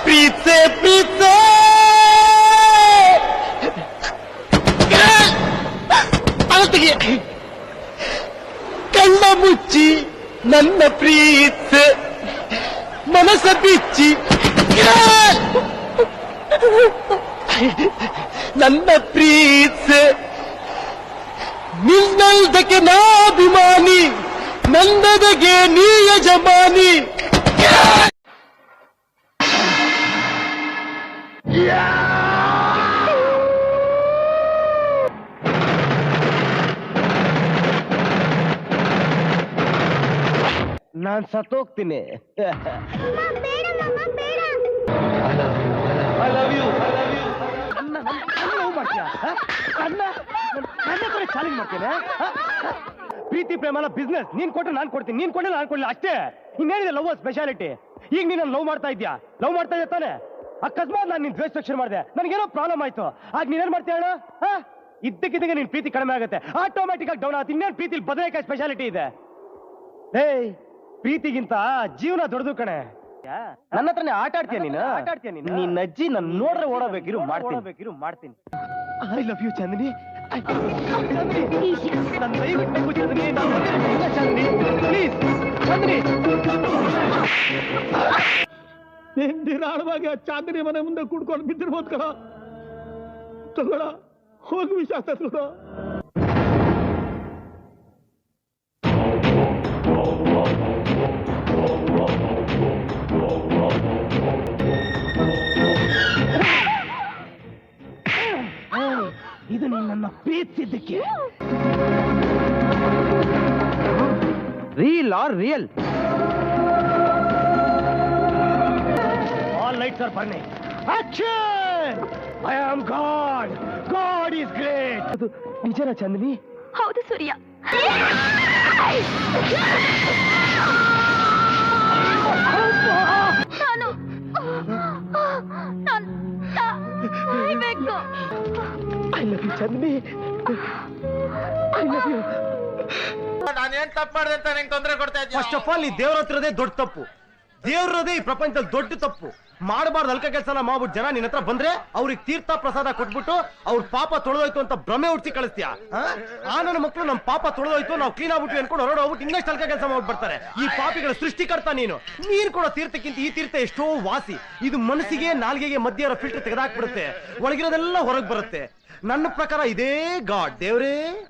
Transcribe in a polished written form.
ಪ್ರೀತೆ ಪ್ರೀತೆ ಅಳತೆಗೆ ಕಣ್ಣ ಮುಚ್ಚಿ ನನ್ನ ಪ್ರೀತೆ ಮನಸ್ಸ ಬಿಚ್ಚಿ ನನ್ನ ಪ್ರೀತೆ ನಿನ್ನಲ್ದಕ್ಕೆ ನಾಭಿಮಾನಿ ನನ್ನದಗೆ ನೀ ಯಜಮಾನಿ ನಾನ್ ಸತ್ತೋಗ್ತೀನಿ ಚಾಲೆಂಜ್ ಮಾಡ್ತೇನೆ ಪ್ರೀತಿ ಪ್ರೇಮನ ಬಿಸ್ನೆಸ್ ನೀನ್ ಕೊಟ್ರೆ ನಾನ್ ಕೊಡ್ತೀನಿ ನೀನ್ ಕೊಟ್ಟರೆ ನಾನ್ ಕೊಡ್ಲಿ ಅಷ್ಟೇ ಇನ್ನೇನಿದೆ ಲವ್ ಸ್ಪೆಷಾಲಿಟಿ ಈಗ ನೀನ್ ಲವ್ ಮಾಡ್ತಾ ಇದ್ಯಾ ತಾನೆ ಅಕಸ್ಮಾತ್ ನಾನು ನಿನ್ ದ್ವೇಷ ಮಾಡಿದೆ ನನಗೇನೋ ಪ್ರಾಬ್ಲಮ್ ಆಯ್ತು ಆಗ ನೀನೇನ್ ಮಾಡ್ತೀಯ ಹೇಳು ಇದ್ದಕ್ಕಿದ್ದಂಗೆ ನಿನ್ ಪ್ರೀತಿ ಕಡಿಮೆ ಆಗುತ್ತೆ ಆಟೋಮ್ಯಾಟಿಕ್ ಆಗಿ ಡೌನ್ ಆಗುತ್ತೆ ಇನ್ನೇನು ಪ್ರೀತಿ ಬದನೆಕಾಯಿ ಸ್ಪೆಷಾಲಿಟಿ ಇದೆ ಏಯ್ ಪ್ರೀತಿಗಿಂತ ಜೀವನ ದೊಡ್ಡದು ಕಣೆ ನನ್ನ ಹತ್ರನೇ ಆಟ ಆಡ್ತೀಯ ನೀನು ನಿನ್ನ ಅಜ್ಜಿ ನಾನು ನೋಡ್ರೆ ಓಡಬೇಕಿರು ಮಾಡ್ತೀನಿ ಐ ಲವ್ ಯು ಚಾಂದಿನಿ ನನ್ನ ದಯವಿಟ್ಟು ಚಾಂದಿನಿ ಪ್ಲೀಸ್ ಚಾಂದಿನಿ ನಿರಾಳವಾಗಿ ಆ ಚಾಂದಿನಿ ಮನೆ ಮುಂದೆ ಕುಡ್ಕೊಂಡು ಬಿದ್ದಿರ್ಬೋದು ಕಣ ತಗೊಳ ಹೋಗಿ ವಿಷ ತಗೊಳ ಇದು ನನ್ನ ಪ್ರೀತಿಸಿದ್ದಕ್ಕೆ reel or real all lights are burning action I am God is great ಅದು ನಿಜನಾ ಚಾಂದಿನಿ ಹೌದು Surya I love you Chandini I love you ನಾನೇನ್ ತಪ್ಪು ಮಾಡಿದೆ ಅಂತ ನಂಗೆ ತೊಂದರೆ ಕೊಡ್ತಾ ಇದ್ದೀನಿ ಫಸ್ಟ್ ಆಫ್ ಆಲ್ ಈ ದೇವ್ರ ಹತ್ರದೇ ದೊಡ್ಡ ತಪ್ಪು ದೇವ್ರದೇ ಈ ಪ್ರಪಂಚದಲ್ಲಿ ದೊಡ್ಡ ತಪ್ಪು ಮಾಡಬಾರ್ದು ಅಲ್ಕ ಕೆಲಸನ ಮಾಡ್ಬಿಟ್ಟು ಜನ ನಿನ್ನ ಹತ್ರ ಬಂದ್ರೆ ಅವ್ರಿಗೆ ತೀರ್ಥ ಪ್ರಸಾದ ಕೊಟ್ಬಿಟ್ಟು ಅವ್ರ ಪಾಪ ತೊಳೆದೋಯ್ತು ಅಂತ ಭ್ರಮೆ ಹುಡ್ಸಿ ಕಳಿಸ್ತೀಯ ಆ ನನ್ನ ಮಕ್ಕಳು ನಮ್ಮ ಪಾಪ ತೊಳೆದೋಯ್ತು ನಾವು ಕ್ಲೀನ್ ಆಗ್ಬಿಟ್ಟು ಅನ್ಕೊಂಡು ಹೊರಡ ಹೋಗ್ಬಿಟ್ಟು ಇನ್ನಷ್ಟು ಅಲ್ಕ ಕೆಲಸ ಮಾಡ್ಬಿಡ್ತಾರೆ ಈ ಪಾಪಿಗಳ ಸೃಷ್ಟಿಕರ್ತ ನೀನು ಕೊಡೋ ತೀರ್ಥಕ್ಕಿಂತ ಈ ತೀರ್ಥ ಎಷ್ಟೋ ವಾಸಿ ಇದು ಮನಸ್ಸಿಗೆ ನಾಲ್ಗೆಗೆ ಮಧ್ಯೆ ಇರೋ ಫಿಲ್ಟರ್ ತೆಗೆದಾಕ್ಬಿಡುತ್ತೆ ಒಳಗಿರೋದೆಲ್ಲ ಹೊರಗೆ ಬರುತ್ತೆ ನನ್ನ ಪ್ರಕಾರ ಇದೇ ಗಾಡ್ ದೇವ್ರೇ